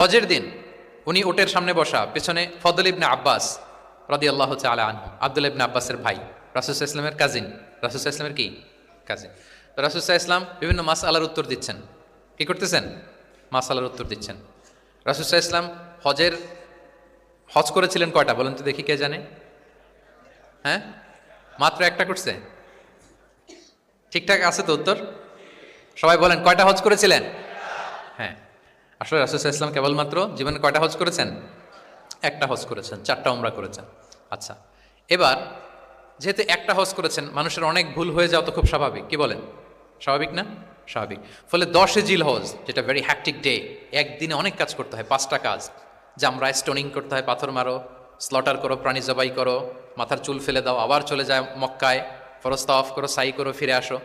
হজের দিন উনি ওটের সামনে বসা, পেছনে ফদল ইবনে আব্বাস রাদিয়াল্লাহু তাআলা আনহু, আব্দুল্লাহ ইবনে আব্বাসের ভাই, রাসূল সাল্লাল্লাহু আলাইহি ওয়াসাল্লামের কাজিন, রাসূল সাল্লাল্লাহু আলাইহি ওয়াসাল্লামের কি কাজিন। তো রাসূল সাল্লাল্লাহু আলাইহি ওয়াসাল্লাম বিভিন্ন মাসআলার উত্তর দিচ্ছেন। কি করতেছেন? মাসআলার উত্তর দিচ্ছেন। রাসূল সাল্লাল্লাহু আলাইহি ওয়াসাল্লাম হজ করেছিলেন কয়টা বলেন তো দেখি, কে জানে? হ্যাঁ, মাত্র একটা করছে। ঠিকঠাক আছে তো উত্তর? সবাই বলেন কয়টা হজ করেছিলেন? হ্যাঁ, আসলে রাসূল সাল্লাল্লাহু আলাইহি ওয়াসাল্লাম কেবলমাত্র জীবনে কয়টা হজ করেছেন? একটা হজ করেছেন, 4টা উমরা করেছেন। আচ্ছা, এবার যেহেতু একটা হজ করেছেন, মানুষের অনেক ভুল হয়ে যাওয়া তো খুব স্বাভাবিক, কি বলেন? স্বাভাবিক না? স্বাভাবিক। ফলে 10 জিল হজ, যেটা ভেরি হ্যাকটিক ডে, একদিনে অনেক কাজ করতে হয়, 5টা কাজ। জামরায় স্টোনিং করতে হয়, পাথর মারো, স্লটার করো, প্রাণী জবাই করো, মাথার চুল ফেলে দাও, আবার চলে যায় মক্কায়, ফরজ তাওয়াফ করো, সাই করো, ফিরে আসো।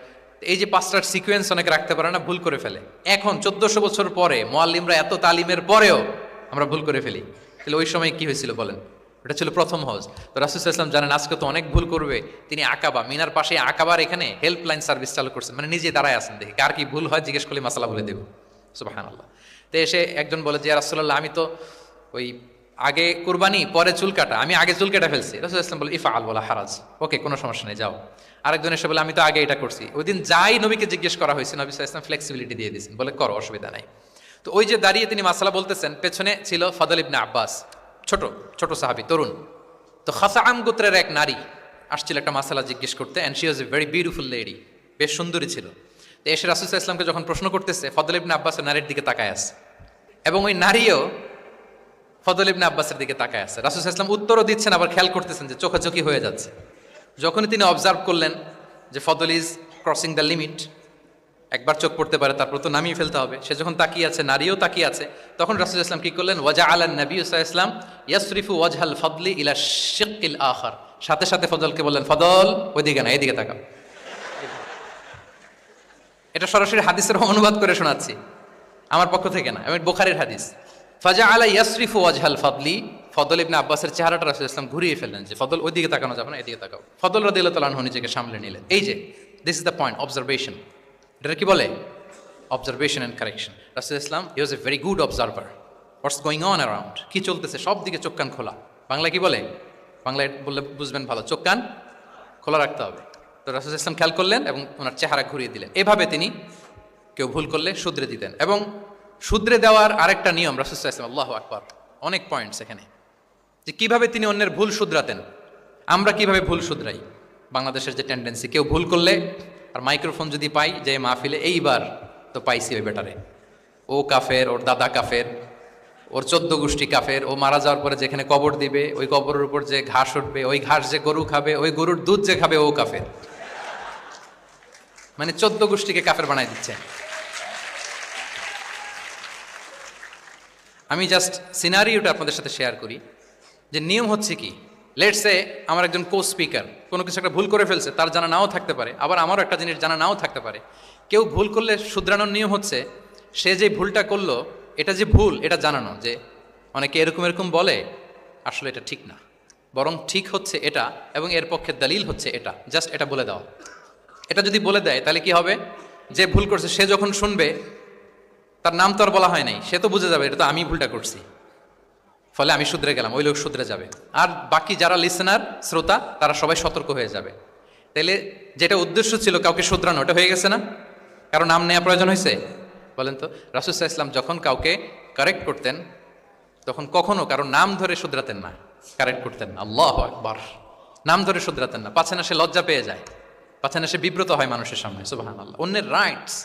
এই যে 5টার সিকোয়েন্স অনেকে রাখতে পারে না, ভুল করে ফেলে। এখন 1400 বছর পরে মুআল্লিমরা এত তালিমের পরেও আমরা ভুল করে ফেলি। তাহলে ওই সময় কি হয়েছিল বলেন? এটা ছিল প্রথম হজ। তো রাসূল সাল্লাল্লাহু আলাইহি ওয়াসাল্লাম জানেন আজকে তো অনেক ভুল করবে, তিনি আকাবা, মিনার পাশে আকাবার এখানে হেল্পলাইন সার্ভিস চালু করছেন, মানে নিজে দাঁড়ায় আছেন, দেখি কার কি ভুল হয় জিজ্ঞেস করলে মাসালা বলে দেব। সুবহানাল্লাহ। তো এসে একজন বলে যে ইয়া রাসূলুল্লাহ, আমি তো ওই আগে কুরবানি পরে চুল কাটা, আমি আগে চুল কেটে ফেলছি। রাসূল সাল্লাল্লাহু আলাইহি ওয়াসাল্লাম বলে ইফআল ওয়ালা হারাজ, ওকে কোনো সমস্যা নেই, যাও। আরেকজন এসে বলে আমি তো আগে এটা করছি। ওই দিন যাই নবীকে জিজ্ঞেস করা হয়েছে, নবী সাল্লাল্লাহু আলাইহি ওয়াসাল্লাম ফ্লেক্সিবিলিটি দিয়ে দিয়েছেন, বলে করো, অসুবিধা নাই। তো ওই যে দাঁড়িয়ে তিনি মাসালা বলতেছেন, পেছনে ছিল ফদল ইবনে আব্বাস, ছোট ছোট সাহাবী, তরুণ। তো খাসাআম গোত্রের এক নারী আসছিল একটা মাসালা জিজ্ঞেস করতে, and she was a very beautiful lady, বেশ সুন্দরী ছিল। তো এসে রাসূল সাল্লাল্লাহু আলাইহি ওয়াসাল্লামকে যখন প্রশ্ন করতেছে, ফদল ইবনে আব্বাস নারীর দিকে তাকায় আছে, এবং ওই নারীও ফদল ইবনে আব্বাসের দিকে তাকায় আছে। রাসূল সাল্লাল্লাহু আলাইহি ওয়াসাল্লাম উত্তরও দিচ্ছেন, আবার খেয়াল করতেছেন যে চোখাচোখি হয়ে যাচ্ছে। যখনই তিনি অবজার্ভ করলেন যে ফদল ইজ ক্রসিং দ্য লিমিট, একবার চোখ পড়তে পারে, তারপর তো নামিয়ে ফেলতে হবে, সে যখন তাকিয়ে আছে, নারীও তাকিয়ে আছে, তখন রাসূল সাল্লাল্লাহু আলাইহি ওয়াসাল্লাম কি করলেন? ওয়াজআলান নবী সাল্লাল্লাহু আলাইহি ওয়াসাল্লাম ইয়াসরিফু ওয়াজহাল ফদলি ইলা শিক্কিল আখার, সাথে সাথে ফদলকে বললেন, ফদল ওইদিকে না, এইদিকে তাকাও। এটা সরাসরি হাদিসের অনুবাদ করে শোনাচ্ছি, আমার পক্ষ থেকে না, এবং বুখারীর হাদিস। ফাজআলা ইয়াসরিফু ওয়াজহাল ফদলি, ফদল ইবনে আব্বাসের চেহারাটা রাসূল সাল্লাল্লাহু আলাইহি ওয়াসাল্লাম ঘুরিয়ে ফেললেন, যে ফদল ওইদিকে তাকানো যাবে না, এদিকে তাকাও। ফদল রাদিয়াল্লাহু তাআলা আনহু নিজেকে সামলে নিলেন। এই যে this is the point, observation. এটা কি বলে? Observation and correction. রাসূল ইসলাম he was a very good observer, what's going on around, কি চলতেছে সব দিকে চোখ কান খোলা। বাংলায় কি বলে? বাংলায় বললে বুঝবেন ভালো, চোখ কান খোলা রাখতে হবে। তো রাসূল ইসলাম খেয়াল করলেন এবং ওনার চেহারা ঘুরিয়ে দিলেন। এভাবে তিনি কেউ ভুল করলে শুধরে দিতেন। এবং শুধরে দেওয়ার আরেকটা নিয়ম রাসূল ইসলাম, আল্লাহু আকবার, অনেক পয়েন্টস এখানে, যে কিভাবে তিনি অন্যের ভুল শুধরাতেন। আমরা কিভাবে ভুল শুধরাই? বাংলাদেশের যে টেন্ডেন্সি, কেউ ভুল করলে আর মাইক্রোফোন যদি পাই যে মাহফিলে, এইবার তো পাইছি ওই বেটারে, ও কাফের, ওর দাদা কাফের, ওর 14 গোষ্ঠী কাফের, ও মারা যাওয়ার পরে যেখানে কবর দিবে ওই কবরের উপর যে ঘাস উঠবে, ওই ঘাস যে গরু খাবে, ওই গরুর দুধ যে খাবে ও কাফের। মানে 14 গোষ্ঠীকে কাফের বানাই দিচ্ছে। আমি জাস্ট সিনারিওটা আপনাদের সাথে শেয়ার করি, যে নিয়ম হচ্ছে কি। লেটস সে আমার একজন কো স্পিকার কোনো কিছু একটা ভুল করে ফেলছে, তার জানা নাও থাকতে পারে, আবার আমারও একটা জিনিস জানা নাও থাকতে পারে। কেউ ভুল করলে শুধরানোর নিয়ম হচ্ছে, সে যে ভুলটা করলো এটা যে ভুল এটা জানানো, যে অনেকে এরকম এরকম বলে, আসলে এটা ঠিক না, বরং ঠিক হচ্ছে এটা, এবং এর পক্ষে দলিল হচ্ছে এটা, জাস্ট এটা বলে দাও। এটা যদি বলে দেয় তাহলে কি হবে? যে ভুল করছে সে যখন শুনবে, তার নাম তো আর বলা হয় নাই, সে তো বুঝে যাবে এটা তো আমি ভুলটা করছি, ফলে আমি শুধরে গেলাম, ওই লোক শুধরে যাবে। আর বাকি যারা লিসেনার, শ্রোতা, তারা সবাই সতর্ক হয়ে যাবে। তাইলে যেটা উদ্দেশ্য ছিল কাউকে শুধরানো, ওটা হয়ে গেছে না? কারো নাম নেওয়া প্রয়োজন হয়েছে? বলেন তো। রাসূল সাল্লাল্লাহু আলাইহি ওয়াসাল্লাম যখন কাউকে কারেক্ট করতেন, তখন কখনো কারো নাম ধরে শুধরাতেন না, কারেক্ট করতেন না। আল্লাহু আকবার। নাম ধরে শুধরাতেন না, পাছে না সে লজ্জা পেয়ে যায়, পাছে না সে বিব্রত হয় মানুষের সামনে। সুবহানাল্লাহ। অন্যের রাইটস,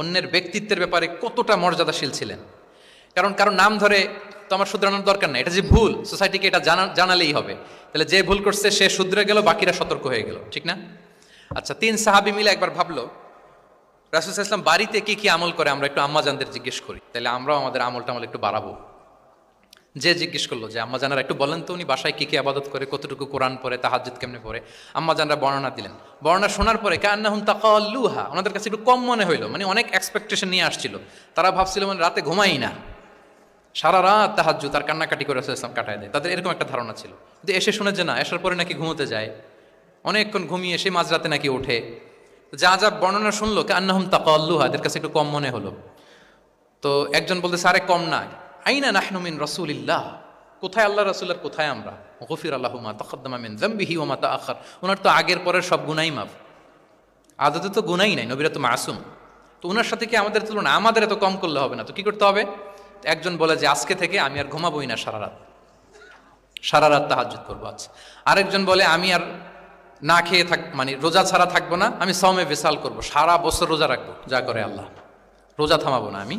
অন্যের ব্যক্তিত্বের ব্যাপারে কতটা মর্যাদাশীল ছিলেন। কারণ কারো নাম ধরে তো আমার শুধরানোর দরকার নাই, এটা যে ভুল, সোসাইটিকে এটা জানালেই হবে। তাহলে যে ভুল করছে সে শুধরে গেল, বাকিরা সতর্ক হয়ে গেল, ঠিক না? আচ্ছা, 3 সাহাবী মিলে একবার ভাবলো রাসূল সাল্লাল্লাহু আলাইহি ওয়াসাল্লাম বাড়িতে কি কি আমল করে, আমরা একটু আম্মাজানদের জিজ্ঞেস করি, তাহলে আমরাও আমাদের আমলটা একটু বাড়াবো। যে জিজ্ঞেস করলো যে আম্মাজানরা একটু বলেন তো উনি বাসায় কি কি ইবাদত করে, কতটুকু কোরআন পড়ে, তাহাজ্জুদ কেমনে পড়ে। আম্মাজানরা বর্ণনা দিলেন। বর্ণনা শোনার পরে কান্নাহুম তাকাল্লুহা, ওনাদের কাছে একটু কম মনে হইলো, মানে অনেক এক্সপেকটেশন নিয়ে আসছিল। তারা ভাবছিল মানে রাতে ঘুমাই না, সারা রাত তাহাজ্জুদ আর কান্নাকাটি করে রাসূল সাল্লাল্লাহু আলাইহি ওয়াসাল্লাম কাটায় দেয়, তাদের এরকম একটা ধারণা ছিল। কিন্তু এসে শুনে যে না, এসার পরে নাকি ঘুমোতে যায়, অনেকক্ষণ ঘুমিয়ে এসে মাঝরাতে নাকি ওঠে। যা যা বর্ণনা শুনলো কান্নাহুম তাকাল্লুহা, এদের কাছে একটু কম মনে হলো। তো একজন বলতেছে আরে কম না, আইনা নাহনু মিন রাসূলিল্লাহ, কোথায় আল্লাহ রাসূলের, কোথায় আমরা? গফির আল্লাহু মা তাকাদ্দামা মিন যামবিহি ওয়া মা তাআখার, ওনার তো আগের পরের সব গুনাহই মাফ। আদতে তো গুনাহই নাই, নবীরা তো মাসুম। তো ওনার সাথে কি আমাদের তুলনা? আমাদের এত কম করলে হবে না। তো কি করতে হবে? একজন বলে যে আজকে থেকে আমি আর ঘুমাবোই না সারা রাত তাহাজ্জুদ করবো। আচ্ছা, আরেকজন বলে আমি আর না খেয়ে মানে রোজা ছাড়া থাকবো না, আমি সওমে বিসাল করবো, সারা বছর রোজা রাখবো, যা করে আল্লাহ, রোজা থামাবো না, আমি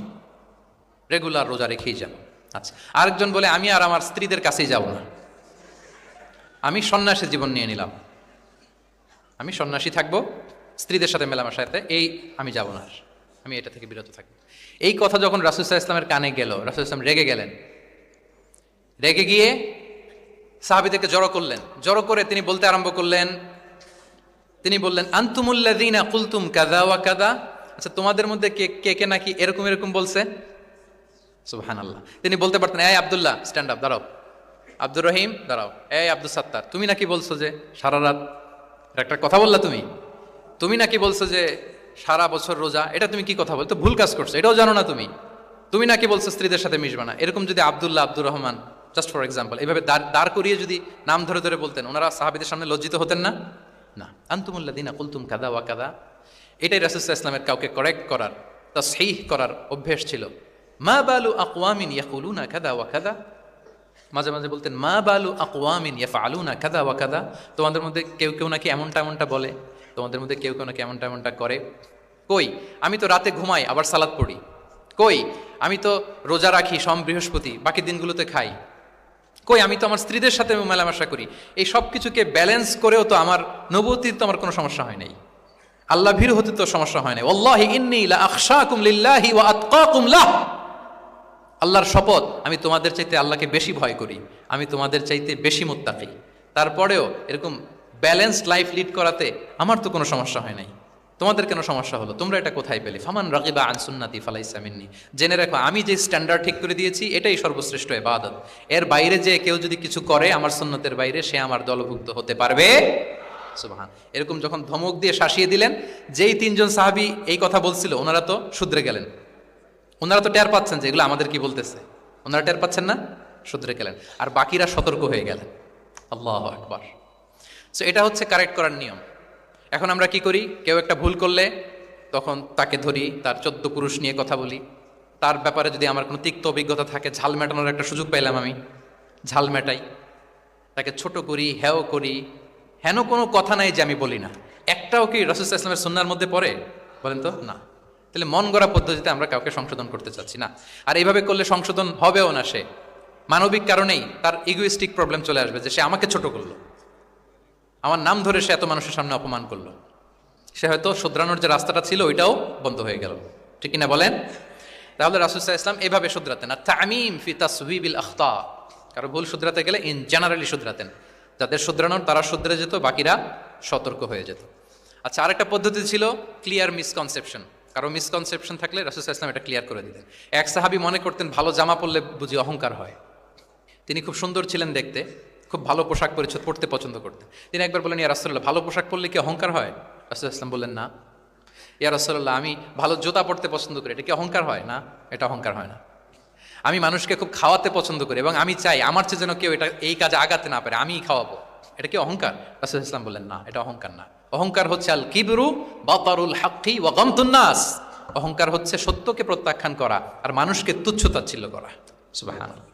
রেগুলার রোজা রেখেই যাবো। আচ্ছা, আরেকজন বলে আমি আর আমার স্ত্রীদের কাছেই যাব না, আমি সন্ন্যাসী জীবন নিয়ে নিলাম, আমি সন্ন্যাসী থাকবো, স্ত্রীদের সাথে মেলামেশাতে এই আমি যাব না, আমি এটা থেকে বিরত থাকবো। এই কথা যখন রাসূল সাল্লাল্লাহু আলাইহি ওয়াসাল্লামের কানে গেল, রাসূল সাল্লাল্লাহু আলাইহি ওয়াসাল্লাম রেগে গেলেন। রেগে গিয়ে সাহাবীদেরকে জড়ো করলেন। জড়ো করে তিনি বলতে আরম্ভ করলেন, তিনি বললেন আনতুমুল্লাযীনা কুলতুম কাযা ওয়া কাযা, আচ্ছা তোমাদের মধ্যে কে কে নাকি এরকম এরকম বলছে। সুবহানাল্লাহ। তিনি বলতে পারতেন এই আব্দুল্লাহ স্ট্যান্ড আপ, দাঁড়াও, আব্দুর রহিম দাঁড়াও, এই আব্দুল সাত্তার তুমি নাকি বলছো যে সারা রাত, একটা কথা বললা তুমি নাকি বলছো যে সারা বছর রোজা, এটা তুমি কি কথা বলতো, ভুল কাজ করছো, এটাও জানো না তুমি নাকি বলছো স্ত্রীদের সাথে মিশবা না। এরকম যদি Abdullah, Abdur Rahman, just for example, এইভাবে দাঁড় করিয়ে যদি নাম ধরে ধরে বলতেন, ওনারা সাহাবীদের সামনে লজ্জিত হতেন না? না। আনতুমুল্লাযীনা কুলতুম কাযা ওয়া কাযা, এটাই রাসূল সাল্লাল্লাহু আলাইহি ওয়াসাল্লামের কাউকে কারেক্ট করার, তাসহিহ করার অভ্যেস ছিল। মা বালু আকওয়ামিন ইয়াকুলুনা কাযা ওয়া কাযা, মাঝে মাঝে বলতেন মা বালু আকওয়ামিন ইয়াফআলুনা কাযা ওয়া কাযা, তোমাদের মধ্যে কেউ কেউ নাকি এমনটা বলে, তোমাদের মধ্যে কেউ কেউ নাকি এমনটা করে। কই, আমি তো রাতে ঘুমাই আবার সালাত পড়ি। কই, আমি তো রোজা রাখি সোম বৃহস্পতি, বাকি দিনগুলোতে খাই। কই, আমি তো আমার স্ত্রীদের সাথে মেলামেশা করি। এই সব কিছুকে ব্যালেন্স করেও তো আমার নবুয়তির তো আমার কোনো সমস্যা হয় নাই, আল্লাহ ভীরু হতে তো সমস্যা হয় নাই। ওয়াল্লাহি ইন্নী লা আখশাকুম লিল্লাহি ওয়া আতকাকুম লাহ, আল্লাহর শপথ আমি তোমাদের চাইতে আল্লাহকে বেশি ভয় করি, আমি তোমাদের চাইতে বেশি মুত্তাকি। তারপরেও এরকম ব্যালেন্সড লাইফ লিড করাতে আমার তো কোনো সমস্যা হয় নাই, তোমাদের কেন সমস্যা হলো, তোমরা এটা কোথায় পেলে? ফামান রাগিবা আন সুন্নতি ফালাইসা মিন্নি, জেনে রাখো আমি যে স্ট্যান্ডার্ড ঠিক করে দিয়েছি এটাই সর্বশ্রেষ্ঠ ইবাদত, এর বাইরে যে কেউ যদি কিছু করে আমার সুন্নতের বাইরে, সে আমার দলভুক্ত হতে পারবে। সুবহান। এরকম যখন ধমক দিয়ে শাসিয়ে দিলেন, যেই তিনজন সাহাবী এই কথা বলছিল ওনারা তো শুধরে গেলেন, ওনারা তো টের পাচ্ছেন যে এগুলো আমাদের কি বলতেছে, ওনারা টের পাচ্ছেন না, শুধরে গেলেন, আর বাকিরা সতর্ক হয়ে গেলেন। আল্লাহু আকবার। সো এটা হচ্ছে কারেক্ট করার নিয়ম। এখন আমরা কি করি, কেউ একটা ভুল করলে তখন তাকে ধরি, তার 14 পুরুষ নিয়ে কথা বলি, তার ব্যাপারে যদি আমার কোনো তিক্ত অভিজ্ঞতা থাকে, ঝাল মেটানোর একটা সুযোগ পাইলাম, আমি ঝাল মেটাই, তাকে ছোট করি, হেও করি, হেন কোনো কথা নাই যে আমি বলি না। একটাও কি রাসূল সাল্লাল্লাহু আলাইহি ওয়াসাল্লামের সুন্নাহর মধ্যে পড়ে? বলেন তো না। তাহলে মন গড়া পদ্ধতিতে আমরা কাউকে সংশোধন করতে চাচ্ছি না, আর এইভাবে করলে সংশোধন হবেও না। সে মানবিক কারণেই তার ইগোইস্টিক প্রবলেম চলে আসবে, যে সে আমাকে ছোট করলো, আমার নাম ধরে সে এত মানুষের সামনে অপমান করলো, সে হয়তো শুধরানোর যে রাস্তাটা ছিল ওইটাও বন্ধ হয়ে গেল, ঠিক কিনা বলেন? তাহলে রাসূল সাল্লাল্লাহু আলাইহি ওয়াসাল্লাম এভাবে শুধরাতেন। আর তামিম ফি তাসওয়িবিল আখতা, কারো ভুল শুধরাতে গেলে ইন জেনারেলি শুধরাতেন, যাদের শুধরানোর তারা শুধরে যেত, বাকিরা সতর্ক হয়ে যেত। আচ্ছা, আরেকটা পদ্ধতি ছিল ক্লিয়ার মিসকনসেপশন। কারো মিসকনসেপশন থাকলে রাসূল সাল্লাল্লাহু আলাইহি ওয়াসাল্লাম এটা ক্লিয়ার করে দিতেন। এক সাহাবী মনে করতেন ভালো জামা পরলে বুঝি অহংকার হয়, তিনি খুব সুন্দর ছিলেন দেখতে, খুব ভালো পোশাক পরিচ্ছদ পড়তে পছন্দ করতেন। তিনি একবার বললেন, ইয়া রাসূলুল্লাহ, ভালো পোশাক পরলে কি অহংকার হয়? রাসূল সাল্লাল্লাহু আলাইহি ওয়াসাল্লাম বললেন, না। ইয়া রাসূলুল্লাহ, আমি ভালো জুতা পরতে পছন্দ করি, এটা কি অহংকার হয়? না, এটা অহংকার হয় না। আমি মানুষকে খুব খাওয়াতে পছন্দ করি এবং আমি চাই আমার চেয়ে যেন কেউ এটা এই কাজে আগাতে না পারে, আমিই খাওয়াবো, এটা কি অহংকার? রাসূল সাল্লাল্লাহু আলাইহি ওয়াসাল্লাম বললেন, না, এটা অহংকার না। অহংকার হচ্ছে আল কিবরু বাতারুল হাক্কি ওয়া গামতুন নাস, অহংকার হচ্ছে সত্যকে প্রত্যাখ্যান করা আর মানুষকে তুচ্ছ তাচ্ছিল্য করা। সুবহানাল্লাহ।